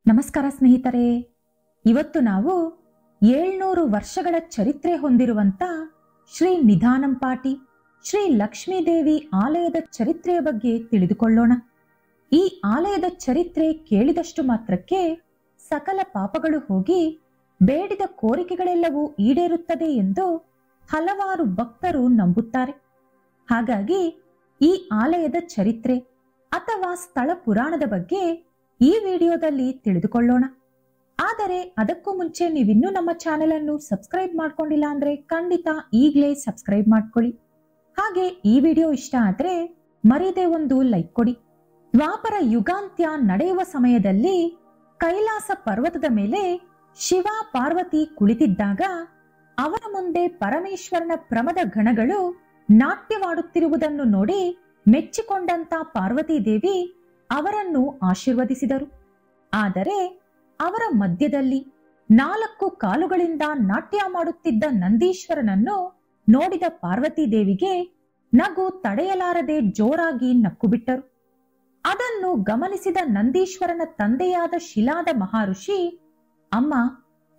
ನಮಸ್ಕಾರ ಸ್ನೇಹಿತರೆ, ಇವತ್ತು ನಾವು 700 ವರ್ಷಗಳ ಚರಿತ್ರೆ ಹೊಂದಿರುವಂತ ಶ್ರೀ ನಿಧಾನಂಪಾಟಿ ಶ್ರೀ ಲಕ್ಷ್ಮೀದೇವಿ ಆಲಯದ ಚರಿತ್ರೆಯ ಬಗ್ಗೆ ತಿಳಿದುಕೊಳ್ಳೋಣ. ಈ ಆಲಯದ ಚರಿತ್ರೆ ಕೇಳಿದಷ್ಟು ಮಾತ್ರಕ್ಕೆ ಸಕಲ ಪಾಪಗಳು ಹೋಗಿ ಬೇಡಿದ ಕೋರಿಕೆಗಳೆಲ್ಲವೂ ಈಡೇರುತ್ತದೆ ಎಂದು ಹಲವಾರು ಭಕ್ತರು ನಂಬುತ್ತಾರೆ. ಹಾಗಾಗಿ ಈ ಆಲಯದ ಚರಿತ್ರೆ ಅಥವಾ ಸ್ಥಳ ಪುರಾಣದ ಬಗ್ಗೆ ಈ ವಿಡಿಯೋದಲ್ಲಿ ತಿಳಿದುಕೊಳ್ಳೋಣ. ಆದರೆ ಅದಕ್ಕೂ ಮುಂಚೆ ನೀವಿನ್ನೂ ನಮ್ಮ ಚಾನೆಲ್ ಅನ್ನು ಸಬ್ಸ್ಕ್ರೈಬ್ ಮಾಡ್ಕೊಂಡಿಲ್ಲ ಅಂದ್ರೆ ಖಂಡಿತ ಈಗಲೇ ಸಬ್ಸ್ಕ್ರೈಬ್ ಮಾಡ್ಕೊಳ್ಳಿ. ಹಾಗೆ ಈ ವಿಡಿಯೋ ಇಷ್ಟ ಆದ್ರೆ ಮರೀದೆ ಒಂದು ಲೈಕ್ ಕೊಡಿ. ದ್ವಾಪರ ಯುಗಾಂತ್ಯ ನಡೆಯುವ ಸಮಯದಲ್ಲಿ ಕೈಲಾಸ ಪರ್ವತದ ಮೇಲೆ ಶಿವ ಪಾರ್ವತಿ ಕುಳಿತಿದ್ದಾಗ ಅವರ ಮುಂದೆ ಪರಮೇಶ್ವರನ ಪ್ರಮದ ಗಣಗಳು ನಾಟ್ಯವಾಡುತ್ತಿರುವುದನ್ನು ನೋಡಿ ಮೆಚ್ಚಿಕೊಂಡಂತ ಪಾರ್ವತಿ ದೇವಿ ಅವರನ್ನು ಆಶೀರ್ವದಿಸಿದರು. ಆದರೆ ಅವರ ಮಧ್ಯದಲ್ಲಿ 4 ಕಾಲುಗಳಿಂದ ನಾಟ್ಯ ಮಾಡುತ್ತಿದ್ದ ನಂದೀಶ್ವರನನ್ನು ನೋಡಿದ ಪಾರ್ವತಿ ದೇವಿಗೆ ನಗು ತಡೆಯಲಾರದೆ ಜೋರಾಗಿ ನಕ್ಕು ಬಿಟ್ಟರು. ಅದನ್ನು ಗಮನಿಸಿದ ನಂದೀಶ್ವರನ ತಂದೆಯಾದ ಶಿಲಾದ ಮಹರ್ಷಿ, ಅಮ್ಮ,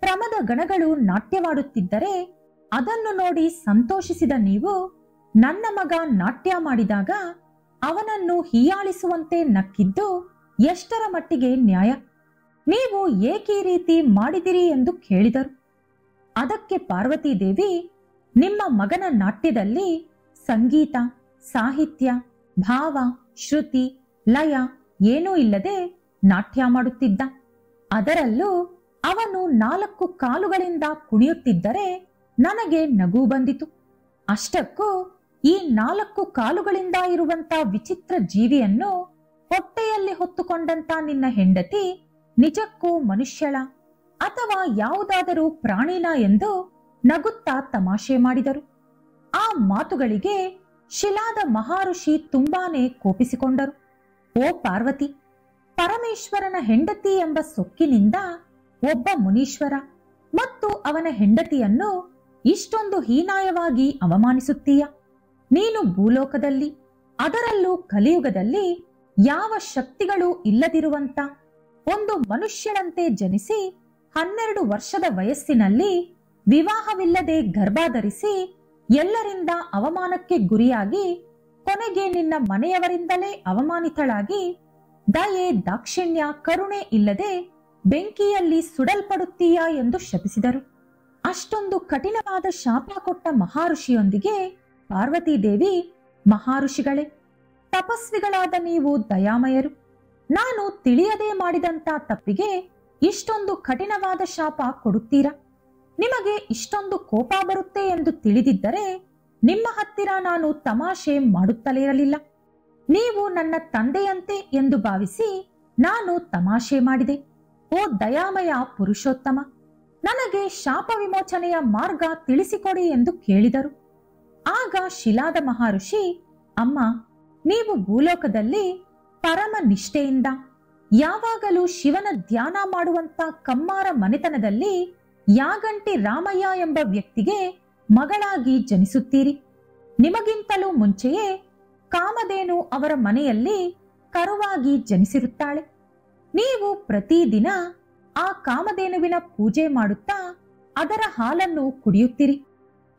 ಪ್ರಮದ ಗಣಗಳು ನಾಟ್ಯವಾಡುತ್ತಿದ್ದರೆ ಅದನ್ನು ನೋಡಿ ಸಂತೋಷಿಸಿದ ನೀವು ನನ್ನ ಮಗ ನಾಟ್ಯ ಮಾಡಿದಾಗ ಅವನನ್ನು ಹೀಯಾಳಿಸುವಂತೆ ನಕ್ಕಿದ್ದು ಎಷ್ಟರ ಮಟ್ಟಿಗೆ ನ್ಯಾಯ? ನೀವು ಏಕೆ ಈ ರೀತಿ ಮಾಡಿದಿರಿ ಎಂದು ಕೇಳಿದರು. ಅದಕ್ಕೆ ಪಾರ್ವತಿ ದೇವಿ, ನಿಮ್ಮ ಮಗನ ನಾಟ್ಯದಲ್ಲಿ ಸಂಗೀತ, ಸಾಹಿತ್ಯ, ಭಾವ, ಶ್ರುತಿ, ಲಯ ಏನೂ ಇಲ್ಲದೆ ನಾಟ್ಯ ಮಾಡುತ್ತಿದ್ದ. ಅದರಲ್ಲೂ ಅವನು 4 ಕಾಲುಗಳಿಂದ ಕುಣಿಯುತ್ತಿದ್ದರೆ ನನಗೆ ನಗು ಬಂದಿತು. ಅಷ್ಟಕ್ಕೂ ಈ 4 ಕಾಲುಗಳಿಂದ ಇರುವಂತ ವಿಚಿತ್ರ ಜೀವಿಯನ್ನು ಹೊಟ್ಟೆಯಲ್ಲಿ ಹೊತ್ತುಕೊಂಡಂತ ನಿನ್ನ ಹೆಂಡತಿ ನಿಜಕ್ಕೂ ಮನುಷ್ಯಳ ಅಥವಾ ಯಾವುದಾದರೂ ಪ್ರಾಣಿನ ಎಂದು ನಗುತ್ತಾ ತಮಾಷೆ ಮಾಡಿದರು. ಆ ಮಾತುಗಳಿಗೆ ಶಿಲಾದ ಮಹರ್ಷಿ ತುಂಬಾನೇ ಕೋಪಿಸಿಕೊಂಡರು. ಓ ಪಾರ್ವತಿ, ಪರಮೇಶ್ವರನ ಹೆಂಡತಿ ಎಂಬ ಸೊಕ್ಕಿನಿಂದ ಒಬ್ಬ ಮುನೀಶ್ವರ ಮತ್ತು ಅವನ ಹೆಂಡತಿಯನ್ನು ಇಷ್ಟೊಂದು ಹೀನಾಯವಾಗಿ ಅವಮಾನಿಸುತ್ತೀಯ. ನೀನು ಭೂಲೋಕದಲ್ಲಿ, ಅದರಲ್ಲೂ ಕಲಿಯುಗದಲ್ಲಿ ಯಾವ ಶಕ್ತಿಗಳು ಇಲ್ಲದಿರುವಂತ ಒಂದು ಮನುಷ್ಯನಂತೆ ಜನಿಸಿ 12 ವರ್ಷದ ವಯಸ್ಸಿನಲ್ಲಿ ವಿವಾಹವಿಲ್ಲದೆ ಗರ್ಭಧರಿಸಿ ಎಲ್ಲರಿಂದ ಅವಮಾನಕ್ಕೆ ಗುರಿಯಾಗಿ ಕೊನೆಗೆ ನಿನ್ನ ಮನೆಯವರಿಂದಲೇ ಅವಮಾನಿತಳಾಗಿ ದಯೆ, ದಾಕ್ಷಿಣ್ಯ, ಕರುಣೆ ಇಲ್ಲದೆ ಬೆಂಕಿಯಲ್ಲಿ ಸುಡಲ್ಪಡುತ್ತೀಯಾ ಎಂದು ಶಪಿಸಿದರು. ಅಷ್ಟೊಂದು ಕಠಿಣವಾದ ಶಾಪ ಕೊಟ್ಟ ಮಹರ್ಷಿಯೊಂದಿಗೆ ಪಾರ್ವತಿ ದೇವಿ, ಮಹರ್ಷಿಗಳೇ, ತಪಸ್ವಿಗಳಾದ ನೀವು ದಯಾಮಯರು. ನಾನು ತಿಳಿಯದೆ ಮಾಡಿದಂತ ತಪ್ಪಿಗೆ ಇಷ್ಟೊಂದು ಕಠಿಣವಾದ ಶಾಪ ಕೊಡುತ್ತೀರಾ? ನಿಮಗೆ ಇಷ್ಟೊಂದು ಕೋಪ ಬರುತ್ತೆ ಎಂದು ತಿಳಿದಿದ್ದರೆ ನಿಮ್ಮ ಹತ್ತಿರ ನಾನು ತಮಾಷೆ ಮಾಡುತ್ತಲೇ ಇರಲಿಲ್ಲ. ನೀವು ನನ್ನ ತಂದೆಯಂತೆ ಎಂದು ಭಾವಿಸಿ ನಾನು ತಮಾಷೆ ಮಾಡಿದೆ. ಓ ದಯಾಮಯ ಪುರುಷೋತ್ತಮ, ನನಗೆ ಶಾಪ ವಿಮೋಚನೆಯ ಮಾರ್ಗ ತಿಳಿಸಿಕೊಡಿ ಎಂದು ಕೇಳಿದರು. ಆಗ ಶಿಲಾದ ಮಹರ್ಷಿ, ಅಮ್ಮ, ನೀವು ಭೂಲೋಕದಲ್ಲಿ ಪರಮ ನಿಷ್ಠೆಯಿಂದ ಯಾವಾಗಲೂ ಶಿವನ ಧ್ಯಾನ ಮಾಡುವಂತ ಕಮ್ಮಾರ ಮನೆತನದಲ್ಲಿ ಯಾಗಂಟಿ ರಾಮಯ್ಯ ಎಂಬ ವ್ಯಕ್ತಿಗೆ ಮಗಳಾಗಿ ಜನಿಸುತ್ತೀರಿ. ನಿಮಗಿಂತಲೂ ಮುಂಚೆಯೇ ಕಾಮಧೇನು ಅವರ ಮನೆಯಲ್ಲಿ ಕರುವಾಗಿ ಜನಿಸಿರುತ್ತಾಳೆ. ನೀವು ಪ್ರತಿದಿನ ಆ ಕಾಮಧೇನುವಿನ ಪೂಜೆ ಮಾಡುತ್ತಾ ಅದರ ಹಾಲನ್ನು ಕುಡಿಯುತ್ತೀರಿ.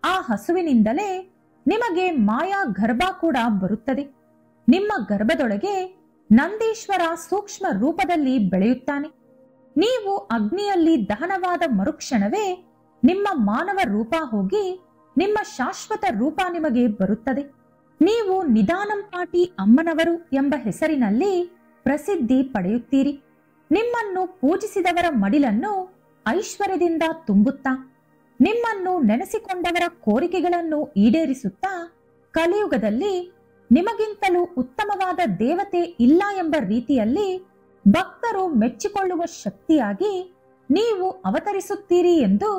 ಆ ಹಸುವಿನಿಂದಲೇ ನಿಮಗೆ ಮಾಯಾ ಗರ್ಭ ಕೂಡ ಬರುತ್ತದೆ. ನಿಮ್ಮ ಗರ್ಭದೊಳಗೆ ನಂದೀಶ್ವರ ಸೂಕ್ಷ್ಮ ರೂಪದಲ್ಲಿ ಬೆಳೆಯುತ್ತಾನೆ. ನೀವು ಅಗ್ನಿಯಲ್ಲಿ ದಹನವಾದ ಮರುಕ್ಷಣವೇ ನಿಮ್ಮ ಮಾನವ ರೂಪ ಹೋಗಿ ನಿಮ್ಮ ಶಾಶ್ವತ ರೂಪ ನಿಮಗೆ ಬರುತ್ತದೆ. ನೀವು ನಿಧಾನಂಪಾಟಿ ಅಮ್ಮನವರು ಎಂಬ ಹೆಸರಿನಲ್ಲಿ ಪ್ರಸಿದ್ಧಿ ಪಡೆಯುತ್ತೀರಿ. ನಿಮ್ಮನ್ನು ಪೂಜಿಸಿದವರ ಮಡಿಲನ್ನು ಐಶ್ವರ್ಯದಿಂದ ತುಂಬುತ್ತಾ ನಿಮ್ಮನ್ನು ನೆನೆಸಿಕೊಂಡವರ ಕೋರಿಕೆಗಳನ್ನು ಈಡೇರಿಸುತ್ತಾ ಕಲಿಯುಗದಲ್ಲಿ ನಿಮಗಿಂತಲೂ ಉತ್ತಮವಾದ ದೇವತೆ ಇಲ್ಲ ಎಂಬ ರೀತಿಯಲ್ಲಿ ಭಕ್ತರು ಮೆಚ್ಚಿಕೊಳ್ಳುವ ಶಕ್ತಿಯಾಗಿ ನೀವು ಅವತರಿಸುತ್ತೀರಿ ಎಂದು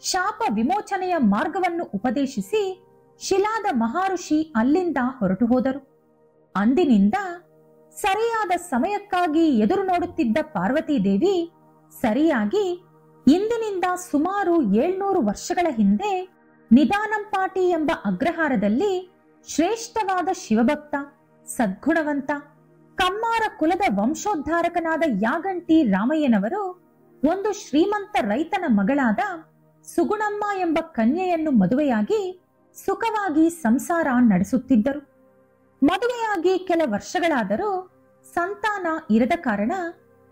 ಶಾಪ ವಿಮೋಚನೆಯ ಮಾರ್ಗವನ್ನು ಉಪದೇಶಿಸಿ ಶಿಲಾದ ಮಹರ್ಷಿ ಅಲ್ಲಿಂದ ಹೊರಟು ಹೋದರು. ಅಂದಿನಿಂದ ಸರಿಯಾದ ಸಮಯಕ್ಕಾಗಿ ಎದುರು ನೋಡುತ್ತಿದ್ದ ಪಾರ್ವತಿ ದೇವಿ ಸರಿಯಾಗಿ ಇಂದಿನಿಂದ ಸುಮಾರು 700 ವರ್ಷಗಳ ಹಿಂದೆ ನಿಧಾನಂಪಾಟಿ ಎಂಬ ಅಗ್ರಹಾರದಲ್ಲಿ ಶ್ರೇಷ್ಠವಾದ ಶಿವಭಕ್ತ, ಸದ್ಗುಣವಂತ, ಕಮ್ಮಾರ ಕುಲದ ವಂಶೋದ್ಧಾರಕನಾದ ಯಾಗಂಟಿ ರಾಮಯ್ಯನವರು ಒಂದು ಶ್ರೀಮಂತ ರೈತನ ಮಗಳಾದ ಸುಗುಣಮ್ಮ ಎಂಬ ಕನ್ಯೆಯನ್ನು ಮದುವೆಯಾಗಿ ಸುಖವಾಗಿ ಸಂಸಾರ ನಡೆಸುತ್ತಿದ್ದರು. ಮದುವೆಯಾಗಿ ಕೆಲ ವರ್ಷಗಳಾದರೂ ಸಂತಾನ ಇರದ ಕಾರಣ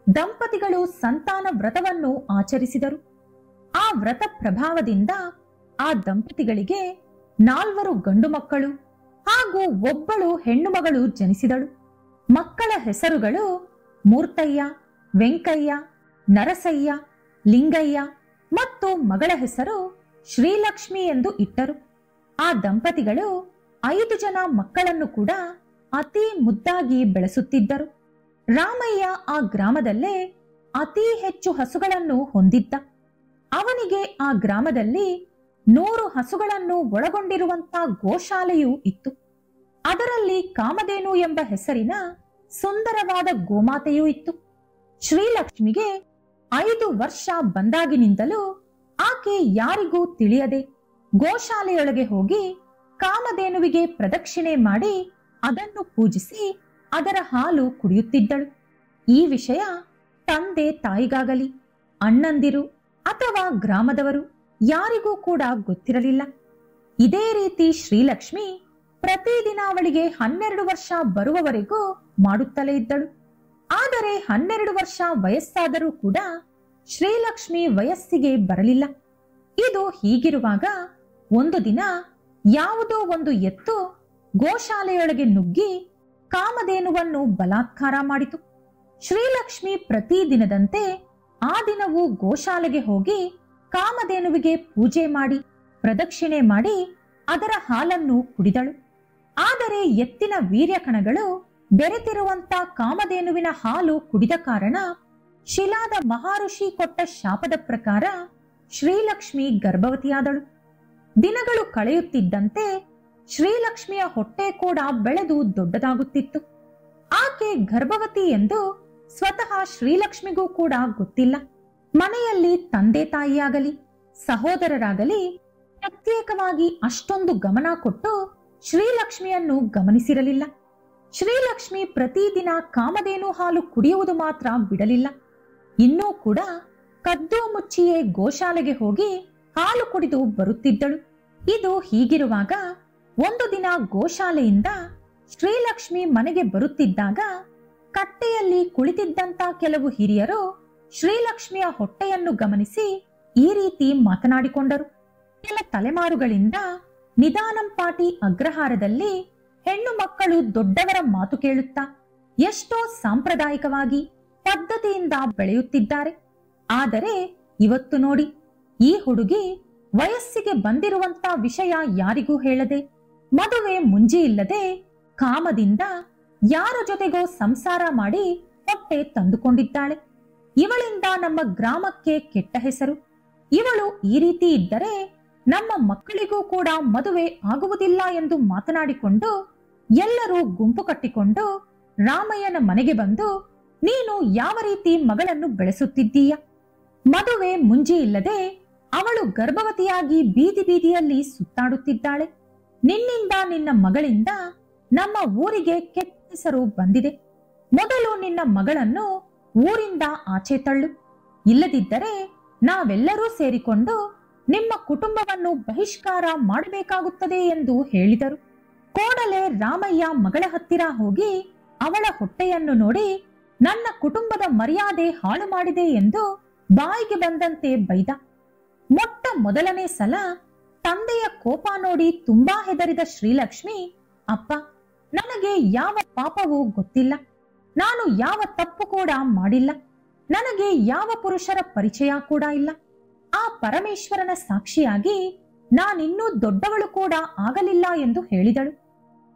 ದಂಪತಿಗಳು ಸಂತಾನ ವ್ರತವನ್ನು ಆಚರಿಸಿದರು. ಆ ವ್ರತ ಪ್ರಭಾವದಿಂದ ಆ ದಂಪತಿಗಳಿಗೆ 4 ಗಂಡು ಮಕ್ಕಳು ಹಾಗೂ ಒಬ್ಬಳು ಹೆಣ್ಣು ಮಗಳು ಜನಿಸಿದಳು. ಮಕ್ಕಳ ಹೆಸರುಗಳು ಮೂರ್ತಯ್ಯ, ವೆಂಕಯ್ಯ, ನರಸಯ್ಯ, ಲಿಂಗಯ್ಯ ಮತ್ತು ಮಗಳ ಹೆಸರು ಶ್ರೀಲಕ್ಷ್ಮಿ ಎಂದು ಇಟ್ಟರು. ಆ ದಂಪತಿಗಳು 5 ಜನ ಮಕ್ಕಳನ್ನು ಕೂಡ ಅತಿ ಮುದ್ದಾಗಿ ಬೆಳೆಸುತ್ತಿದ್ದರು. ರಾಮಯ್ಯ ಆ ಗ್ರಾಮದಲ್ಲೇ ಅತಿ ಹೆಚ್ಚು ಹಸುಗಳನ್ನು ಹೊಂದಿದ್ದ. ಅವನಿಗೆ ಆ ಗ್ರಾಮದಲ್ಲಿ 100 ಹಸುಗಳನ್ನು ಒಳಗೊಂಡಿರುವಂತ ಗೋಶಾಲೆಯೂ ಇತ್ತು. ಅದರಲ್ಲಿ ಕಾಮಧೇನು ಎಂಬ ಹೆಸರಿನ ಸುಂದರವಾದ ಗೋಮಾತೆಯೂ ಇತ್ತು. ಶ್ರೀಲಕ್ಷ್ಮಿಗೆ 5 ವರ್ಷ ಬಂದಾಗಿನಿಂದಲೂ ಆಕೆ ಯಾರಿಗೂ ತಿಳಿಯದೆ ಗೋಶಾಲೆಯೊಳಗೆ ಹೋಗಿ ಕಾಮಧೇನುವಿಗೆ ಪ್ರದಕ್ಷಿಣೆ ಮಾಡಿ ಅದನ್ನು ಪೂಜಿಸಿ ಅದರ ಹಾಲು ಕುಡಿಯುತ್ತಿದ್ದಳು. ಈ ವಿಷಯ ತಂದೆ ತಾಯಿಗಾಗಲಿ ಅಣ್ಣಂದಿರು ಅಥವಾ ಗ್ರಾಮದವರು ಯಾರಿಗೂ ಕೂಡ ಗೊತ್ತಿರಲಿಲ್ಲ. ಇದೇ ರೀತಿ ಶ್ರೀಲಕ್ಷ್ಮಿ ಪ್ರತಿದಿನ ಅವಳಿಗೆ 12 ವರ್ಷ ಬರುವವರೆಗೂ ಮಾಡುತ್ತಲೇ ಇದ್ದಳು. ಆದರೆ 12 ವರ್ಷ ವಯಸ್ಸಾದರೂ ಕೂಡ ಶ್ರೀಲಕ್ಷ್ಮಿ ವಯಸ್ಸಿಗೆ ಬರಲಿಲ್ಲ. ಇದು ಹೀಗಿರುವಾಗ ಒಂದು ದಿನ ಯಾವುದೋ ಒಂದು ಎತ್ತು ಗೋಶಾಲೆಯೊಳಗೆ ನುಗ್ಗಿ ಕಾಮಧೇನುವನ್ನು ಬಲಾತ್ಕಾರ ಮಾಡಿತು. ಶ್ರೀಲಕ್ಷ್ಮಿ ಪ್ರತಿದಿನದಂತೆ ಆ ದಿನವೂ ಗೋಶಾಲೆಗೆ ಹೋಗಿ ಕಾಮಧೇನುವಿಗೆ ಪೂಜೆ ಮಾಡಿ ಪ್ರದಕ್ಷಿಣೆ ಮಾಡಿ ಅದರ ಹಾಲನ್ನು ಕುಡಿದಳು. ಆದರೆ ಎತ್ತಿನ ವೀರ್ಯ ಕಣಗಳು ಬೆರೆತಿರುವಂತ ಕಾಮಧೇನುವಿನ ಹಾಲು ಕುಡಿದ ಕಾರಣ ಶಿಲಾದ ಮಹಾಋಷಿ ಕೊಟ್ಟ ಶಾಪದ ಪ್ರಕಾರ ಶ್ರೀಲಕ್ಷ್ಮಿ ಗರ್ಭವತಿಯಾದಳು. ದಿನಗಳು ಕಳೆಯುತ್ತಿದ್ದಂತೆ ಶ್ರೀಲಕ್ಷ್ಮಿಯ ಹೊಟ್ಟೆ ಕೂಡ ಬೆಳೆದು ದೊಡ್ಡದಾಗುತ್ತಿತ್ತು. ಆಕೆ ಗರ್ಭವತಿ ಎಂದು ಸ್ವತಃ ಶ್ರೀಲಕ್ಷ್ಮಿಗೂ ಕೂಡ ಗೊತ್ತಿಲ್ಲ. ಮನೆಯಲ್ಲಿ ತಂದೆ ತಾಯಿಯಾಗಲಿ ಸಹೋದರರಾಗಲಿ ಪ್ರತ್ಯೇಕವಾಗಿ ಅಷ್ಟೊಂದು ಗಮನ ಕೊಟ್ಟು ಶ್ರೀಲಕ್ಷ್ಮಿಯನ್ನು ಗಮನಿಸಿರಲಿಲ್ಲ. ಶ್ರೀಲಕ್ಷ್ಮಿ ಪ್ರತಿದಿನ ಕಾಮಧೇನು ಹಾಲು ಕುಡಿಯುವುದು ಮಾತ್ರ ಬಿಡಲಿಲ್ಲ. ಇನ್ನೂ ಕೂಡ ಕದ್ದು ಮುಚ್ಚಿಯೇ ಗೋಶಾಲೆಗೆ ಹೋಗಿ ಹಾಲು ಕುಡಿದು ಬರುತ್ತಿದ್ದಳು. ಇದು ಹೀಗಿರುವಾಗ ಒಂದು ದಿನ ಗೋಶಾಲೆಯಿಂದ ಶ್ರೀಲಕ್ಷ್ಮಿ ಮನೆಗೆ ಬರುತ್ತಿದ್ದಾಗ ಕಟ್ಟೆಯಲ್ಲಿ ಕುಳಿತಿದ್ದಂತ ಕೆಲವು ಹಿರಿಯರು ಶ್ರೀಲಕ್ಷ್ಮಿಯ ಹೊಟ್ಟೆಯನ್ನು ಗಮನಿಸಿ ಈ ರೀತಿ ಮಾತನಾಡಿಕೊಂಡರು. ಕೆಲ ತಲೆಮಾರುಗಳಿಂದ ನಿಧಾನಂಪಾಟಿ ಅಗ್ರಹಾರದಲ್ಲಿ ಹೆಣ್ಣು ಮಕ್ಕಳು ದೊಡ್ಡವರ ಮಾತು ಕೇಳುತ್ತಾ ಎಷ್ಟೋ ಸಾಂಪ್ರದಾಯಿಕವಾಗಿ ಪದ್ಧತಿಯಿಂದ ಬೆಳೆಯುತ್ತಿದ್ದಾರೆ. ಆದರೆ ಇವತ್ತು ನೋಡಿ, ಈ ಹುಡುಗಿ ವಯಸ್ಸಿಗೆ ಬಂದಿರುವಂತ ವಿಷಯ ಯಾರಿಗೂ ಹೇಳದೆ ಮದುವೆ ಮುಂಜಿ ಇಲ್ಲದೆ ಕಾಮದಿಂದ ಯಾರ ಜೊತೆಗೋ ಸಂಸಾರ ಮಾಡಿ ಹೊಟ್ಟೆ ತಂದುಕೊಂಡಿದ್ದಾಳೆ. ಇವಳಿಂದ ನಮ್ಮ ಗ್ರಾಮಕ್ಕೆ ಕೆಟ್ಟ ಹೆಸರು. ಇವಳು ಈ ರೀತಿ ಇದ್ದರೆ ನಮ್ಮ ಮಕ್ಕಳಿಗೂ ಕೂಡ ಮದುವೆ ಆಗುವುದಿಲ್ಲ ಎಂದು ಮಾತನಾಡಿಕೊಂಡು ಎಲ್ಲರೂ ಗುಂಪು ಕಟ್ಟಿಕೊಂಡು ರಾಮಯ್ಯನ ಮನೆಗೆ ಬಂದು, ನೀನು ಯಾವ ರೀತಿ ಮಗಳನ್ನು ಬೆಳೆಸುತ್ತಿದ್ದೀಯ? ಮದುವೆ ಮುಂಜಿ ಇಲ್ಲದೆ ಅವಳು ಗರ್ಭವತಿಯಾಗಿ ಬೀದಿ ಬೀದಿಯಲ್ಲಿ ಸುತ್ತಾಡುತ್ತಿದ್ದಾಳೆ. ನಿನ್ನಿಂದ ನಿನ್ನ ಮಗಳಿಂದ ನಮ್ಮ ಊರಿಗೆ ಕೆಟ್ಟ ಹೆಸರು ಬಂದಿದೆ. ಮೊದಲು ನಿನ್ನ ಮಗಳನ್ನು ಊರಿಂದ ಆಚೆ ತಳ್ಳು, ಇಲ್ಲದಿದ್ದರೆ ನಾವೆಲ್ಲರೂ ಸೇರಿಕೊಂಡು ನಿಮ್ಮ ಕುಟುಂಬವನ್ನು ಬಹಿಷ್ಕಾರ ಮಾಡಬೇಕಾಗುತ್ತದೆ ಎಂದು ಹೇಳಿದರು. ಕೂಡಲೇ ರಾಮಯ್ಯ ಮಗಳ ಹತ್ತಿರ ಹೋಗಿ ಅವಳ ಹೊಟ್ಟೆಯನ್ನು ನೋಡಿ ನನ್ನ ಕುಟುಂಬದ ಮರ್ಯಾದೆ ಹಾಳು ಮಾಡಿದೆ ಎಂದು ಬಾಯಿಗೆ ಬಂದಂತೆ ಬೈದ. ಮೊಟ್ಟ ಮೊದಲನೇ ಸಲ ತಂದೆಯ ಕೋಪ ನೋಡಿ ತುಂಬಾ ಹೆದರಿದ ಶ್ರೀಲಕ್ಷ್ಮಿ, ಅಪ್ಪ, ನನಗೆ ಯಾವ ಪಾಪವೂ ಗೊತ್ತಿಲ್ಲ, ನಾನು ಯಾವ ತಪ್ಪು ಕೂಡ ಮಾಡಿಲ್ಲ, ನನಗೆ ಯಾವ ಪುರುಷರ ಪರಿಚಯ ಕೂಡ ಇಲ್ಲ. ಆ ಪರಮೇಶ್ವರನ ಸಾಕ್ಷಿಯಾಗಿ ನಾನಿನ್ನೂ ದೊಡ್ಡವಳು ಕೂಡ ಆಗಲಿಲ್ಲ ಎಂದು ಹೇಳಿದಳು.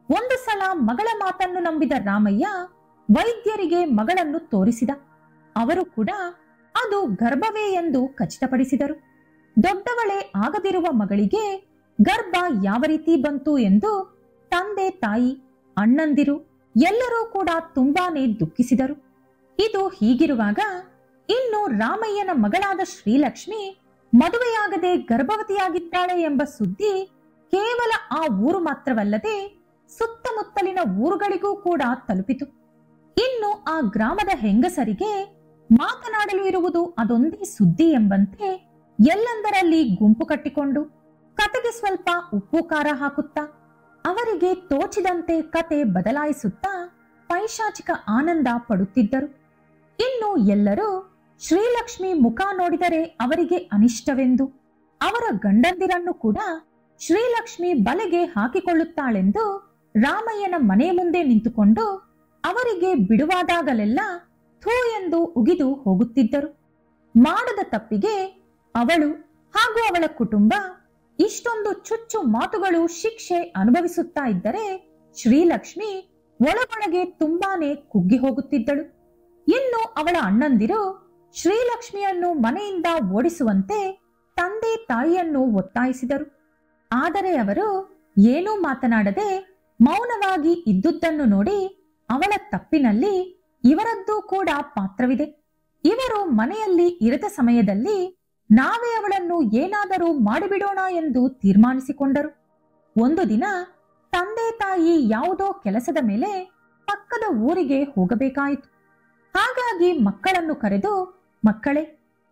ಒಂದು ಸಲ ಮಗಳ ಮಾತನ್ನು ನಂಬಿದ ರಾಮಯ್ಯ ವೈದ್ಯರಿಗೆ ಮಗಳನ್ನು ತೋರಿಸಿದ. ಅವರು ಕೂಡ ಅದು ಗರ್ಭವೇ ಎಂದು ಖಚಿತಪಡಿಸಿದರು. ದೊಡ್ಡವಳೇ ಆಗದಿರುವ ಮಗಳಿಗೆ ಗರ್ಭ ಯಾವ ರೀತಿ ಬಂತು ಎಂದು ತಂದೆ ತಾಯಿ ಅಣ್ಣಂದಿರು ಎಲ್ಲರೂ ಕೂಡ ತುಂಬಾನೇ ದುಃಖಿಸಿದರು. ಇದು ಹೀಗಿರುವಾಗ ಇನ್ನು ರಾಮಯ್ಯನ ಮಗಳಾದ ಶ್ರೀಲಕ್ಷ್ಮಿ ಮದುವೆಯಾಗದೆ ಗರ್ಭವತಿಯಾಗಿದ್ದಾಳೆ ಎಂಬ ಸುದ್ದಿ ಕೇವಲ ಆ ಊರು ಮಾತ್ರವಲ್ಲದೆ ಸುತ್ತಮುತ್ತಲಿನ ಊರುಗಳಿಗೂ ಕೂಡ ತಲುಪಿತು. ಇನ್ನು ಆ ಗ್ರಾಮದ ಹೆಂಗಸರಿಗೆ ಮಾತನಾಡಲು ಇರುವುದು ಅದೊಂದೇ ಸುದ್ದಿ ಎಂಬಂತೆ ಎಲ್ಲೆಂದರಲ್ಲಿ ಗುಂಪು ಕಟ್ಟಿಕೊಂಡು ಕತೆಗೆ ಸ್ವಲ್ಪ ಉಪ್ಪು ಖಾರ ಹಾಕುತ್ತಾ ಅವರಿಗೆ ತೋಚಿದಂತೆ ಕತೆ ಬದಲಾಯಿಸುತ್ತಾ ಪೈಶಾಚಿಕ ಆನಂದ ಪಡುತ್ತಿದ್ದರು. ಇನ್ನು ಎಲ್ಲರೂ ಶ್ರೀಲಕ್ಷ್ಮಿ ಮುಖ ನೋಡಿದರೆ ಅವರಿಗೆ ಅನಿಷ್ಟವೆಂದು, ಅವರ ಗಂಡಂದಿರನ್ನು ಕೂಡ ಶ್ರೀಲಕ್ಷ್ಮಿ ಬಲೆಗೆ ಹಾಕಿಕೊಳ್ಳುತ್ತಾಳೆಂದು ರಾಮಯ್ಯನ ಮನೆ ಮುಂದೆ ನಿಂತುಕೊಂಡು ಅವರಿಗೆ ಬಿಡುವಾದಾಗಲೆಲ್ಲ ಥೂ ಎಂದು ಉಗಿದು ಹೋಗುತ್ತಿದ್ದರು. ಮಾಡದ ತಪ್ಪಿಗೆ ಅವಳು ಹಾಗೂ ಅವಳ ಕುಟುಂಬ ಇಷ್ಟೊಂದು ಚುಚ್ಚು ಮಾತುಗಳು ಶಿಕ್ಷೆ ಅನುಭವಿಸುತ್ತಾ ಇದ್ದರೆ ಶ್ರೀಲಕ್ಷ್ಮಿ ಒಳಗೊಳಗೆ ತುಂಬಾನೇ ಕುಗ್ಗಿ ಹೋಗುತ್ತಿದ್ದಳು. ಇನ್ನು ಅವಳ ಅಣ್ಣಂದಿರು ಶ್ರೀಲಕ್ಷ್ಮಿಯನ್ನು ಮನೆಯಿಂದ ಓಡಿಸುವಂತೆ ತಂದೆ ತಾಯಿಯನ್ನು ಒತ್ತಾಯಿಸಿದರು. ಆದರೆ ಅವರು ಏನೂ ಮಾತನಾಡದೆ ಮೌನವಾಗಿ ಇದ್ದುದನ್ನು ನೋಡಿ ಅವಳ ತಪ್ಪಿನಲ್ಲಿ ಇವರದ್ದೂ ಕೂಡ ಪಾತ್ರವಿದೆ. ಇವರು ಮನೆಯಲ್ಲಿ ಇರದ ಸಮಯದಲ್ಲಿ ನಾವೇ ಅವಳನ್ನು ಏನಾದರೂ ಮಾಡಿಬಿಡೋಣ ಎಂದು ತೀರ್ಮಾನಿಸಿಕೊಂಡರು. ಒಂದು ದಿನ ತಂದೆ ತಾಯಿ ಯಾವುದೋ ಕೆಲಸದ ಮೇಲೆ ಪಕ್ಕದ ಊರಿಗೆ ಹೋಗಬೇಕಾಯಿತು. ಹಾಗಾಗಿ ಮಕ್ಕಳನ್ನು ಕರೆದು, ಮಕ್ಕಳೇ,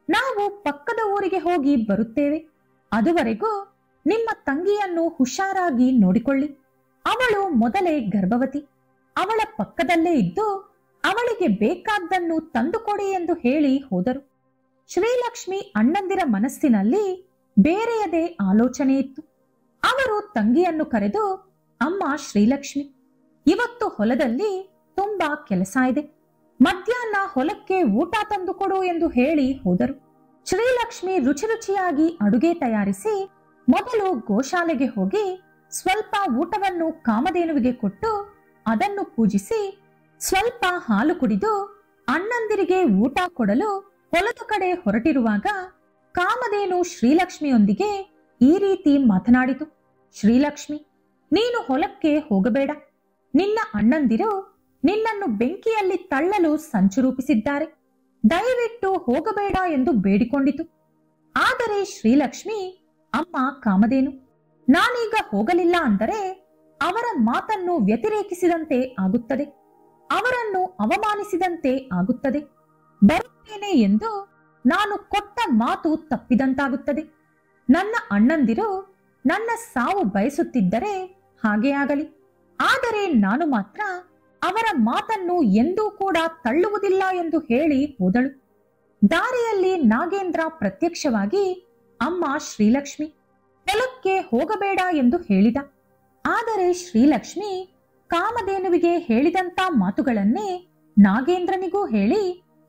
ನಾವು ಪಕ್ಕದ ಊರಿಗೆ ಹೋಗಿ ಬರುತ್ತೇವೆ. ಅದುವರೆಗೂ ನಿಮ್ಮ ತಂಗಿಯನ್ನು ಹುಷಾರಾಗಿ ನೋಡಿಕೊಳ್ಳಿ. ಅವಳು ಮೊದಲೇ ಗರ್ಭವತಿ. ಅವಳ ಪಕ್ಕದಲ್ಲೇ ಇದ್ದು ಅವಳಿಗೆ ಬೇಕಾದ್ದನ್ನು ತಂದುಕೊಡಿ ಎಂದು ಹೇಳಿ ಹೋದರು. ಶ್ರೀಲಕ್ಷ್ಮಿ ಅಣ್ಣಂದಿರ ಮನಸ್ಸಿನಲ್ಲಿ ಬೇರೆಯದೇ ಆಲೋಚನೆ ಇತ್ತು. ಅವರು ತಂಗಿಯನ್ನು ಕರೆದು, ಅಮ್ಮ ಶ್ರೀಲಕ್ಷ್ಮಿ, ಇವತ್ತು ಹೊಲದಲ್ಲಿ ತುಂಬಾ ಕೆಲಸ ಇದೆ. ಮಧ್ಯಾಹ್ನ ಹೊಲಕ್ಕೆ ಊಟ ತಂದುಕೊಡು ಎಂದು ಹೇಳಿ ಹೋದರು. ಶ್ರೀಲಕ್ಷ್ಮಿ ರುಚಿ ರುಚಿಯಾಗಿ ಅಡುಗೆ ತಯಾರಿಸಿ ಮೊದಲು ಗೋಶಾಲೆಗೆ ಹೋಗಿ ಸ್ವಲ್ಪ ಊಟವನ್ನು ಕಾಮಧೇನುವಿಗೆ ಕೊಟ್ಟು ಅದನ್ನು ಪೂಜಿಸಿ ಸ್ವಲ್ಪ ಹಾಲು ಕುಡಿದು ಅಣ್ಣಂದಿರಿಗೆ ಊಟ ಕೊಡಲು ಹೊಲದ ಕಡೆ ಹೊರಟಿರುವಾಗ ಕಾಮಧೇನು ಶ್ರೀಲಕ್ಷ್ಮಿಯೊಂದಿಗೆ ಈ ರೀತಿ ಮಾತನಾಡಿತು. ಶ್ರೀಲಕ್ಷ್ಮಿ, ನೀನು ಹೊಲಕ್ಕೆ ಹೋಗಬೇಡ. ನಿನ್ನ ಅಣ್ಣಂದಿರು ನಿನ್ನನ್ನು ಬೆಂಕಿಯಲ್ಲಿ ತಳ್ಳಲು ಸಂಚು ರೂಪಿಸಿದ್ದಾರೆ. ದಯವಿಟ್ಟು ಹೋಗಬೇಡ ಎಂದು ಬೇಡಿಕೊಂಡಿತು. ಆದರೆ ಶ್ರೀಲಕ್ಷ್ಮಿ, ಅಮ್ಮ ಕಾಮಧೇನು, ನಾನೀಗ ಹೋಗಲಿಲ್ಲ ಅಂದರೆ ಅವರ ಮಾತನ್ನು ವ್ಯತಿರೇಕಿಸಿದಂತೆ ಆಗುತ್ತದೆ, ಅವರನ್ನು ಅವಮಾನಿಸಿದಂತೆ ಆಗುತ್ತದೆ. ಬರುತ್ತೇನೆ ಎಂದು ನಾನು ಕೊಟ್ಟ ಮಾತು ತಪ್ಪಿದಂತಾಗುತ್ತದೆ. ನನ್ನ ಅಣ್ಣಂದಿರು ನನ್ನ ಸಾವು ಬಯಸುತ್ತಿದ್ದರೆ ಹಾಗೆ ಆಗಲಿ. ಆದರೆ ನಾನು ಮಾತ್ರ ಅವರ ಮಾತನ್ನು ಎಂದೂ ಕೂಡ ತಳ್ಳುವುದಿಲ್ಲ ಎಂದು ಹೇಳಿ ಹೋದಳು. ದಾರಿಯಲ್ಲಿ ನಾಗೇಂದ್ರ ಪ್ರತ್ಯಕ್ಷವಾಗಿ, ಅಮ್ಮ ಶ್ರೀಲಕ್ಷ್ಮಿ, ಹೊಲಕ್ಕೆ ಹೋಗಬೇಡ ಎಂದು ಹೇಳಿದ. ಆದರೆ ಶ್ರೀಲಕ್ಷ್ಮಿ ಕಾಮಧೇನುವಿಗೆ ಹೇಳಿದಂತ ಮಾತುಗಳನ್ನೇ ನಾಗೇಂದ್ರನಿಗೂ ಹೇಳಿ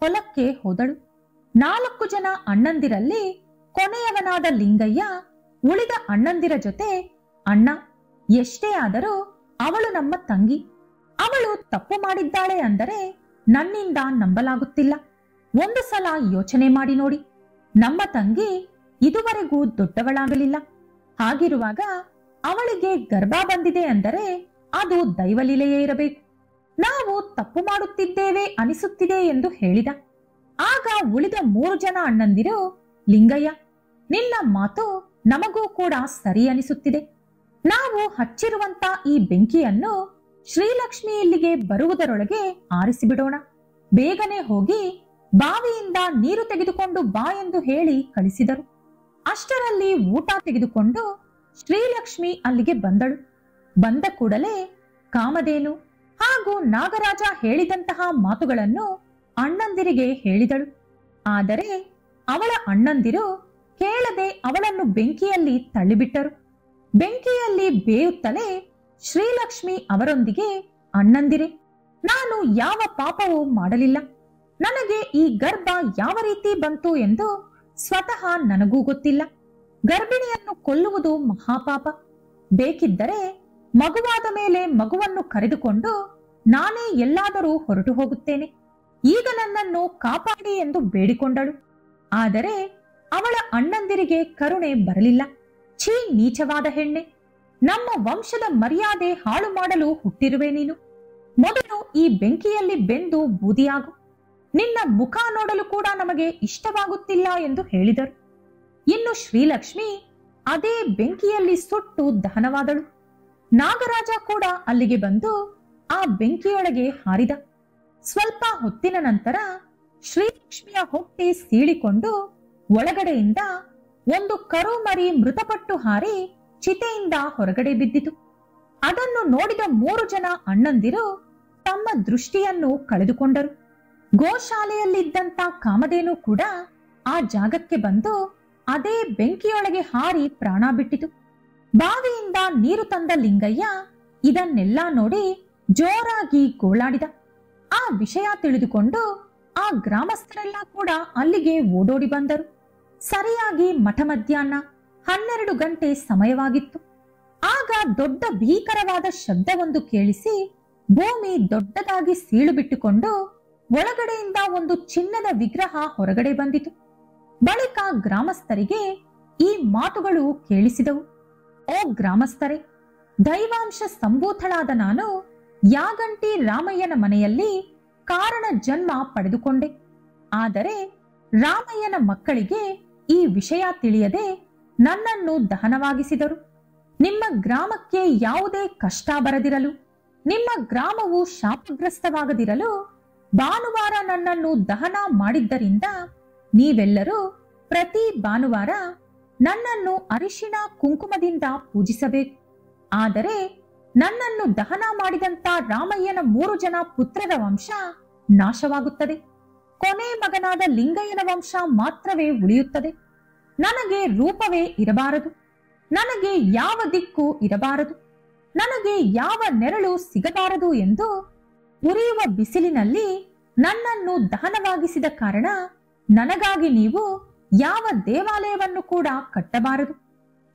ಹೊಲಕ್ಕೆ ಹೋದಳು. 4 ಜನ ಅಣ್ಣಂದಿರಲ್ಲಿ ಕೊನೆಯವನಾದ ಲಿಂಗಯ್ಯ ಉಳಿದ ಅಣ್ಣಂದಿರ ಜೊತೆ, ಅಣ್ಣ, ಎಷ್ಟೇ ಆದರೂ ಅವಳು ನಮ್ಮ ತಂಗಿ. ಅವಳು ತಪ್ಪು ಮಾಡಿದ್ದಾಳೆ ಅಂದರೆ ನನ್ನಿಂದ ನಂಬಲಾಗುತ್ತಿಲ್ಲ. ಒಂದು ಸಲ ಯೋಚನೆ ಮಾಡಿ ನೋಡಿ. ನಮ್ಮ ತಂಗಿ ಇದುವರೆಗೂ ದೊಡ್ಡವಳಾಗಲಿಲ್ಲ. ಹಾಗಿರುವಾಗ ಅವಳಿಗೆ ಗರ್ಭ ಬಂದಿದೆ ಅಂದರೆ ಅದು ದೈವಲೀಲೆಯೇ ಇರಬೇಕು. ನಾವು ತಪ್ಪು ಮಾಡುತ್ತಿದ್ದೇವೆ ಅನಿಸುತ್ತಿದೆ ಎಂದು ಹೇಳಿದ. ಆಗ ಉಳಿದ 3 ಜನ ಅಣ್ಣಂದಿರು, ಲಿಂಗಯ್ಯ, ನಿನ್ನ ಮಾತು ನಮಗೂ ಕೂಡ ಸರಿ ಅನಿಸುತ್ತಿದೆ. ನಾವು ಹಚ್ಚಿರುವಂತ ಈ ಬೆಂಕಿಯನ್ನು ಶ್ರೀಲಕ್ಷ್ಮಿ ಇಲ್ಲಿಗೆ ಬರುವುದರೊಳಗೆ ಆರಿಸಿಬಿಡೋಣ. ಬೇಗನೆ ಹೋಗಿ ಬಾವಿಯಿಂದ ನೀರು ತೆಗೆದುಕೊಂಡು ಬಾ ಎಂದು ಹೇಳಿ ಕಳಿಸಿದರು. ಅಷ್ಟರಲ್ಲಿ ಊಟ ತೆಗೆದುಕೊಂಡು ಶ್ರೀಲಕ್ಷ್ಮಿ ಅಲ್ಲಿಗೆ ಬಂದಳು. ಬಂದ ಕೂಡಲೇ ಕಾಮಧೇನು ಹಾಗೂ ನಾಗರಾಜ ಹೇಳಿದಂತಹ ಮಾತುಗಳನ್ನು ಅಣ್ಣಂದಿರಿಗೆ ಹೇಳಿದಳು. ಆದರೆ ಅವಳ ಅಣ್ಣಂದಿರು ಕೇಳದೆ ಅವಳನ್ನು ಬೆಂಕಿಯಲ್ಲಿ ತಳ್ಳಿಬಿಟ್ಟರು. ಬೆಂಕಿಯಲ್ಲಿ ಬೇಯುತ್ತಲೇ ಶ್ರೀಲಕ್ಷ್ಮಿ ಅವರೊಂದಿಗೆ, ಅಣ್ಣಂದಿರೆ, ನಾನು ಯಾವ ಪಾಪವೂ ಮಾಡಲಿಲ್ಲ. ನನಗೆ ಈ ಗರ್ಭ ಯಾವ ರೀತಿ ಬಂತು ಎಂದು ಸ್ವತಃ ನನಗೂ ಗೊತ್ತಿಲ್ಲ. ಗರ್ಭಿಣಿಯನ್ನು ಕೊಲ್ಲುವುದು ಮಹಾಪಾಪ. ಬೇಕಿದ್ದರೆ ಮಗುವಾದ ಮೇಲೆ ಮಗುವನ್ನು ಕರೆದುಕೊಂಡು ನಾನೇ ಎಲ್ಲಾದರೂ ಹೊರಟು ಹೋಗುತ್ತೇನೆ. ಈಗ ನನ್ನನ್ನು ಕಾಪಾಡಿ ಎಂದು ಬೇಡಿಕೊಂಡಳು. ಆದರೆ ಅವಳ ಅಣ್ಣಂದಿರಿಗೆ ಕರುಣೆ ಬರಲಿಲ್ಲ. ಛೀ, ನೀಚವಾದ ಹೆಣ್ಣೆ, ನಮ್ಮ ವಂಶದ ಮರ್ಯಾದೆ ಹಾಳು ಮಾಡಲು ಹುಟ್ಟಿರುವೆ ನೀನು. ಮೊದಲು ಈ ಬೆಂಕಿಯಲ್ಲಿ ಬೆಂದು ಬೂದಿಯಾಗು. ನಿನ್ನ ಮುಖ ನೋಡಲು ಕೂಡ ನಮಗೆ ಇಷ್ಟವಾಗುತ್ತಿಲ್ಲ ಎಂದು ಹೇಳಿದರು. ಇನ್ನು ಶ್ರೀಲಕ್ಷ್ಮಿ ಅದೇ ಬೆಂಕಿಯಲ್ಲಿ ಸುಟ್ಟು ದಹನವಾದಳು. ನಾಗರಾಜ ಕೂಡ ಅಲ್ಲಿಗೆ ಬಂದು ಆ ಬೆಂಕಿಯೊಳಗೆ ಹಾರಿದ. ಸ್ವಲ್ಪ ಹೊತ್ತಿನ ನಂತರ ಶ್ರೀಲಕ್ಷ್ಮಿಯ ಹೊಟ್ಟೆ ಸೀಳಿಕೊಂಡು ಒಳಗಡೆಯಿಂದ ಒಂದು ಕರು ಮರಿ ಮೃತಪಟ್ಟು ಹಾರಿ ಚಿತೆಯಿಂದ ಹೊರಗಡೆ ಬಿದ್ದಿತು. ಅದನ್ನು ನೋಡಿದ 3 ಜನ ಅಣ್ಣಂದಿರು ತಮ್ಮ ದೃಷ್ಟಿಯನ್ನು ಕಳೆದುಕೊಂಡರು. ಗೋಶಾಲೆಯಲ್ಲಿದ್ದಂತ ಕಾಮಧೇನು ಕೂಡ ಆ ಜಾಗಕ್ಕೆ ಬಂದು ಅದೇ ಬೆಂಕಿಯೊಳಗೆ ಹಾರಿ ಪ್ರಾಣ ಬಿಟ್ಟಿತು. ಬಾವಿಯಿಂದ ನೀರು ತಂದ ಲಿಂಗಯ್ಯ ಇದನ್ನೆಲ್ಲ ನೋಡಿ ಜೋರಾಗಿ ಗೋಳಾಡಿದ. ಆ ವಿಷಯ ತಿಳಿದುಕೊಂಡು ಆ ಗ್ರಾಮಸ್ಥರೆಲ್ಲ ಕೂಡ ಅಲ್ಲಿಗೆ ಓಡೋಡಿ ಬಂದರು. ಸರಿಯಾಗಿ ಮಠಮಧ್ಯಾಹ್ನ 12 ಗಂಟೆ ಸಮಯವಾಗಿತ್ತು. ಆಗ ದೊಡ್ಡ ಭೀಕರವಾದ ಶಬ್ದವೊಂದು ಕೇಳಿಸಿ ಭೂಮಿ ದೊಡ್ಡದಾಗಿ ಸೀಳು ಬಿಟ್ಟುಕೊಂಡು ಒಳಗಡೆಯಿಂದ ಒಂದು ಚಿನ್ನದ ವಿಗ್ರಹ ಹೊರಗಡೆ ಬಂದಿತು. ಬಳಿಕ ಗ್ರಾಮಸ್ಥರಿಗೆ ಈ ಮಾತುಗಳು ಕೇಳಿಸಿದವು. ಓ ಗ್ರಾಮಸ್ಥರೇ, ದೈವಾಂಶ ಸಂಭೂತಳಾದ ನಾನು ಯಾಗಂಟಿ ರಾಮಯ್ಯನ ಮನೆಯಲ್ಲಿ ಕಾರಣ ಜನ್ಮ ಪಡೆದುಕೊಂಡೆ. ಆದರೆ ರಾಮಯ್ಯನ ಮಕ್ಕಳಿಗೆ ಈ ವಿಷಯ ತಿಳಿಯದೆ ನನ್ನನ್ನು ದಹನವಾಗಿಸಿದರು. ನಿಮ್ಮ ಗ್ರಾಮಕ್ಕೆ ಯಾವುದೇ ಕಷ್ಟ ಬರದಿರಲು, ನಿಮ್ಮ ಗ್ರಾಮವು ಶಾಪಗ್ರಸ್ತವಾಗದಿರಲು ಭಾನುವಾರ ನನ್ನನ್ನು ದಹನ ಮಾಡಿದ್ದರಿಂದ ನೀವೆಲ್ಲರೂ ಪ್ರತಿ ಭಾನುವಾರ ನನ್ನನ್ನು ಅರಿಶಿಣ ಕುಂಕುಮದಿಂದ ಪೂಜಿಸಬೇಕು. ಆದರೆ ನನ್ನನ್ನು ದಹನ ಮಾಡಿದಂತ ರಾಮಯ್ಯನ 3 ಜನ ಪುತ್ರರ ವಂಶ ನಾಶವಾಗುತ್ತದೆ. ಕೊನೆ ಮಗನಾದ ಲಿಂಗಯ್ಯನ ವಂಶ ಮಾತ್ರವೇ ಉಳಿಯುತ್ತದೆ. ನನಗೆ ರೂಪವೇ ಇರಬಾರದು, ನನಗೆ ಯಾವ ದಿಕ್ಕು ಇರಬಾರದು, ನನಗೆ ಯಾವ ನೆರಳು ಸಿಗಬಾರದು ಎಂದು ಉರಿಯುವ ಬಿಸಿಲಿನಲ್ಲಿ ನನ್ನನ್ನು ದಹನವಾಗಿಸಿದ ಕಾರಣ ನನಗಾಗಿ ನೀವು ಯಾವ ದೇವಾಲಯವನ್ನು ಕೂಡ ಕಟ್ಟಬಾರದು.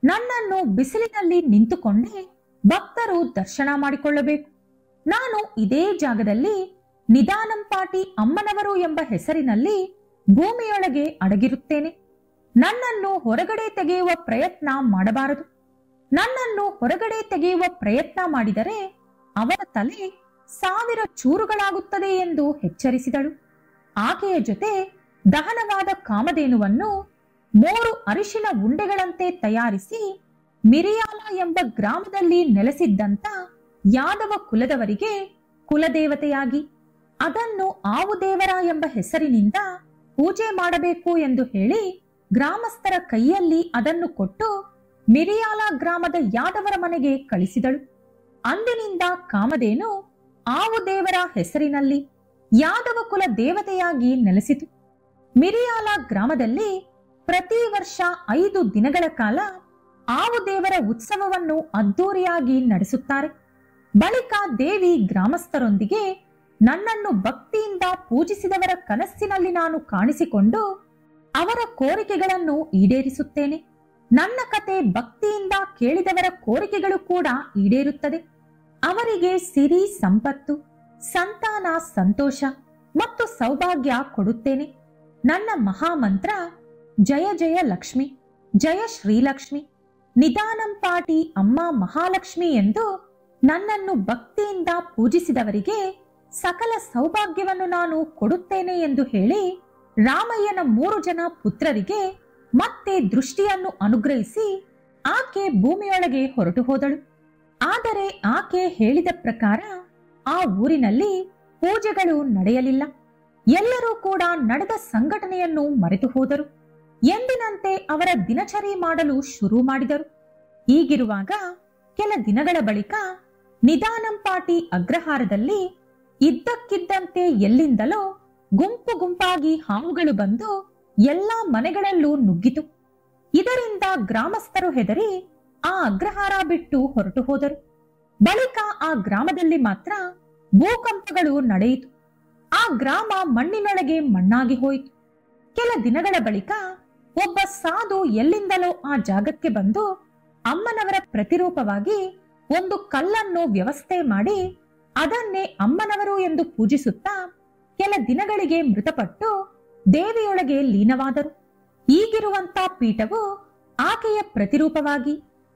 ನನ್ನನ್ನು ಬಿಸಿಲಿನಲ್ಲಿ ನಿಂತುಕೊಂಡೇ ಭಕ್ತರು ದರ್ಶನ ಮಾಡಿಕೊಳ್ಳಬೇಕು. ನಾನು ಇದೇ ಜಾಗದಲ್ಲಿ ನಿಧಾನಂಪಾಟಿ ಅಮ್ಮನವರು ಎಂಬ ಹೆಸರಿನಲ್ಲಿ ಭೂಮಿಯೊಳಗೆ ಅಡಗಿರುತ್ತೇನೆ. ನನ್ನನ್ನು ಹೊರಗಡೆ ತೆಗೆಯುವ ಪ್ರಯತ್ನ ಮಾಡಬಾರದು. ನನ್ನನ್ನು ಹೊರಗಡೆ ತೆಗೆಯುವ ಪ್ರಯತ್ನ ಮಾಡಿದರೆ ಅವರ ತಲೆ 1000 ಚೂರುಗಳಾಗುತ್ತದೆ ಎಂದು ಎಚ್ಚರಿಸಿದಳು. ಆಕೆಯ ಜೊತೆ ದಹನವಾದ ಕಾಮಧೇನುವನ್ನು 3 ಅರಿಶಿನ ಉಂಡೆಗಳಂತೆ ತಯಾರಿಸಿ ಮಿರಿಯಾಲ ಎಂಬ ಗ್ರಾಮದಲ್ಲಿ ನೆಲೆಸಿದ್ದಂತ ಯಾದವ ಕುಲದವರಿಗೆ ಕುಲದೇವತೆಯಾಗಿ ಅದನ್ನು ಆವು ದೇವರ ಎಂಬ ಹೆಸರಿನಿಂದ ಪೂಜೆ ಮಾಡಬೇಕು ಎಂದು ಹೇಳಿ ಗ್ರಾಮಸ್ಥರ ಕೈಯಲ್ಲಿ ಅದನ್ನು ಕೊಟ್ಟು ಮಿರಿಯಾಲ ಗ್ರಾಮದ ಯಾದವರ ಮನೆಗೆ ಕಳಿಸಿದಳು. ಅಂದಿನಿಂದ ಕಾಮಧೇನು ಆವು ದೇವರ ಹೆಸರಿನಲ್ಲಿ ಯಾದವ ಕುಲ ದೇವತೆಯಾಗಿ ನೆಲೆಸಿತು. ಮಿರಿಯಾಲ ಗ್ರಾಮದಲ್ಲಿ ಪ್ರತಿ ವರ್ಷ 5 ದಿನಗಳ ಕಾಲ ಆವು ದೇವರ ಉತ್ಸವವನ್ನು ಅದ್ದೂರಿಯಾಗಿ ನಡೆಸುತ್ತಾರೆ. ಬಳಿಕ ದೇವಿ ಗ್ರಾಮಸ್ಥರೊಂದಿಗೆ ನನ್ನನ್ನು ಭಕ್ತಿಯಿಂದ ಪೂಜಿಸಿದವರ ಕನಸಿನಲ್ಲಿ ನಾನು ಕಾಣಿಸಿಕೊಂಡು ಅವರ ಕೋರಿಕೆಗಳನ್ನು ಈಡೇರಿಸುತ್ತೇನೆ. ನನ್ನ ಕತೆ ಭಕ್ತಿಯಿಂದ ಕೇಳಿದವರ ಕೋರಿಕೆಗಳು ಕೂಡ ಈಡೇರುತ್ತದೆ. ಅವರಿಗೆ ಸಿರಿ ಸಂಪತ್ತು, ಸಂತಾನ, ಸಂತೋಷ ಮತ್ತು ಸೌಭಾಗ್ಯ ಕೊಡುತ್ತೇನೆ. ನನ್ನ ಮಹಾಮಂತ್ರ ಜಯ ಜಯ ಲಕ್ಷ್ಮಿ, ಜಯ ಶ್ರೀಲಕ್ಷ್ಮಿ, ನಿಧಾನಂಪಾಟಿ ಅಮ್ಮ ಮಹಾಲಕ್ಷ್ಮಿ ಎಂದು ನನ್ನನ್ನು ಭಕ್ತಿಯಿಂದ ಪೂಜಿಸಿದವರಿಗೆ ಸಕಲ ಸೌಭಾಗ್ಯವನ್ನು ನಾನು ಕೊಡುತ್ತೇನೆ ಎಂದು ಹೇಳಿ ರಾಮಯ್ಯನ 3 ಜನ ಪುತ್ರರಿಗೆ ಮತ್ತೆ ದೃಷ್ಟಿಯನ್ನು ಅನುಗ್ರಹಿಸಿ ಆಕೆ ಭೂಮಿಯೊಳಗೆ ಹೊರಟು ಹೋದಳು. ಆದರೆ ಆಕೆ ಹೇಳಿದ ಪ್ರಕಾರ ಆ ಊರಿನಲ್ಲಿ ಪೂಜೆಗಳು ನಡೆಯಲಿಲ್ಲ. ಎಲ್ಲರೂ ಕೂಡ ನಡೆದ ಸಂಘಟನೆಯನ್ನು ಮರೆತು ಹೋದರು. ಎಂದಿನಂತೆ ಅವರ ದಿನಚರಿ ಮಾಡಲು ಶುರು ಮಾಡಿದರು. ಹೀಗಿರುವಾಗ ಕೆಲ ದಿನಗಳ ಬಳಿಕ ನಿಧಾನಂಪಾಟಿ ಅಗ್ರಹಾರದಲ್ಲಿ ಇದ್ದಕ್ಕಿದ್ದಂತೆ ಎಲ್ಲಿಂದಲೋ ಗುಂಪು ಗುಂಪಾಗಿ ಹಾವುಗಳು ಬಂದು ಎಲ್ಲಾ ಮನೆಗಳಲ್ಲೂ ನುಗ್ಗಿತು. ಇದರಿಂದ ಗ್ರಾಮಸ್ಥರು ಹೆದರಿ ಆ ಅಗ್ರಹಾರ ಬಿಟ್ಟು ಹೊರಟು ಹೋದರು. ಬಳಿಕ ಆ ಗ್ರಾಮದಲ್ಲಿ ಮಾತ್ರ ಭೂಕಂಪಗಳು ನಡೆಯಿತು. ಆ ಗ್ರಾಮ ಮಣ್ಣಿನೊಳಗೆ ಮಣ್ಣಾಗಿ ಹೋಯಿತು. ಕೆಲ ದಿನಗಳ ಬಳಿಕ ಒಬ್ಬ ಸಾಧು ಎಲ್ಲಿಂದಲೋ ಆ ಜಾಗಕ್ಕೆ ಬಂದು ಅಮ್ಮನವರ ಪ್ರತಿರೂಪವಾಗಿ ಒಂದು ಕಲ್ಲನ್ನು ವ್ಯವಸ್ಥೆ ಮಾಡಿ ಅದನ್ನೇ ಅಮ್ಮನವರು ಎಂದು ಪೂಜಿಸುತ್ತಾ ಕೆಲ ದಿನಗಳಿಗೆ ಮೃತಪಟ್ಟು ದೇವಿಯೊಳಗೆ ಲೀನವಾದರು. ಈಗಿರುವಂತ ಪೀಠವು ಆಕೆಯ ಪ್ರತಿರೂಪವಾಗಿ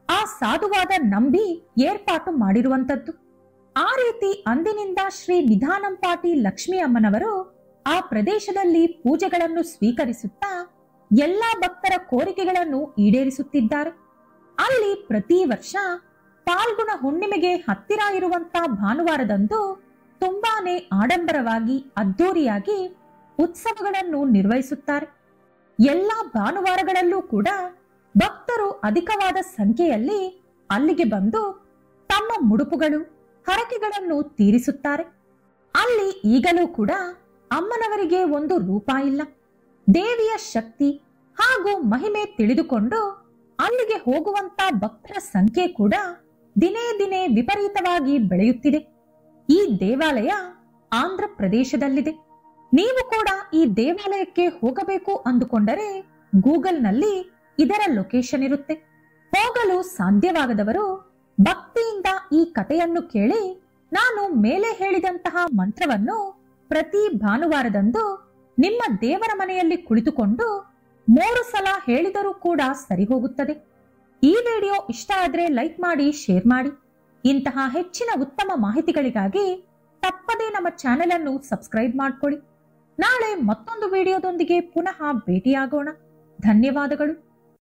ಆ ಸಾಧುವಾದ ನಂಬಿ ಏರ್ಪಾಟು ಮಾಡಿರುವಂತದ್ದು. ಆ ರೀತಿ ಅಂದಿನಿಂದ ಶ್ರೀ ನಿಧಾನಂಪಾಟಿ ಲಕ್ಷ್ಮೀ ಅಮ್ಮನವರು ಆ ಪ್ರದೇಶದಲ್ಲಿ ಪೂಜೆಗಳನ್ನು ಸ್ವೀಕರಿಸುತ್ತಾ ಎಲ್ಲಾ ಭಕ್ತರ ಕೋರಿಕೆಗಳನ್ನು ಈಡೇರಿಸುತ್ತಿದ್ದಾರೆ. ಅಲ್ಲಿ ಪ್ರತಿ ವರ್ಷ ಪಾಲ್ಗುಣ ಹುಣ್ಣಿಮೆಗೆ ಹತ್ತಿರ ಇರುವಂತ ಭಾನುವಾರದಂದು ತುಂಬಾನೇ ಆಡಂಬರವಾಗಿ ಅದ್ದೂರಿಯಾಗಿ ಉತ್ಸವಗಳನ್ನು ನಿರ್ವಹಿಸುತ್ತಾರೆ. ಎಲ್ಲಾ ಭಾನುವಾರಗಳಲ್ಲೂ ಕೂಡ ಭಕ್ತರು ಅಧಿಕವಾದ ಸಂಖ್ಯೆಯಲ್ಲಿ ಅಲ್ಲಿಗೆ ಬಂದು ತಮ್ಮ ಮುಡುಪುಗಳು ಹರಕೆಗಳನ್ನು ತೀರಿಸುತ್ತಾರೆ. ಅಲ್ಲಿ ಈಗಲೂ ಕೂಡ ಅಮ್ಮನವರಿಗೆ ಒಂದು ರೂಪ ಇಲ್ಲ. ದೇವಿಯ ಶಕ್ತಿ ಹಾಗೂ ಮಹಿಮೆ ತಿಳಿದುಕೊಂಡು ಅಲ್ಲಿಗೆ ಹೋಗುವಂತ ಭಕ್ತರ ಸಂಖ್ಯೆ ಕೂಡ ದಿನೇ ದಿನೇ ವಿಪರೀತವಾಗಿ ಬೆಳೆಯುತ್ತಿದೆ. ಈ ದೇವಾಲಯ ಆಂಧ್ರ ಪ್ರದೇಶದಲ್ಲಿದೆ. ನೀವು ಕೂಡ ಈ ದೇವಾಲಯಕ್ಕೆ ಹೋಗಬೇಕು ಅಂದುಕೊಂಡರೆ ಗೂಗಲ್ನಲ್ಲಿ ಇದರ ಲೊಕೇಶನ್ ಇರುತ್ತೆ. ಹೋಗಲು ಸಾಧ್ಯವಾಗದವರು ಭಕ್ತಿಯಿಂದ ಈ ಕಥೆಯನ್ನು ಕೇಳಿ ನಾನು ಮೇಲೆ ಹೇಳಿದಂತಹ ಮಂತ್ರವನ್ನು ಪ್ರತಿ ಭಾನುವಾರದಂದು ನಿಮ್ಮ ದೇವರ ಮನೆಯಲ್ಲಿ ಕುಳಿತುಕೊಂಡು 3 ಸಲ ಹೇಳಿದರೂ ಕೂಡ ಸರಿ ಹೋಗುತ್ತದೆ. ಈ ವಿಡಿಯೋ ಇಷ್ಟ ಆದ್ರೆ ಲೈಕ್ ಮಾಡಿ, ಶೇರ್ ಮಾಡಿ. ಇಂತಹ ಹೆಚ್ಚಿನ ಉತ್ತಮ ಮಾಹಿತಿಗಳಿಗಾಗಿ ತಪ್ಪದೇ ನಮ್ಮ ಚಾನೆಲ್ ಅನ್ನು ಸಬ್ಸ್ಕ್ರೈಬ್ ಮಾಡ್ಕೊಳ್ಳಿ. ನಾಳೆ ಮತ್ತೊಂದು ವಿಡಿಯೋದೊಂದಿಗೆ ಪುನಃ ಭೇಟಿಯಾಗೋಣ. ಧನ್ಯವಾದಗಳು.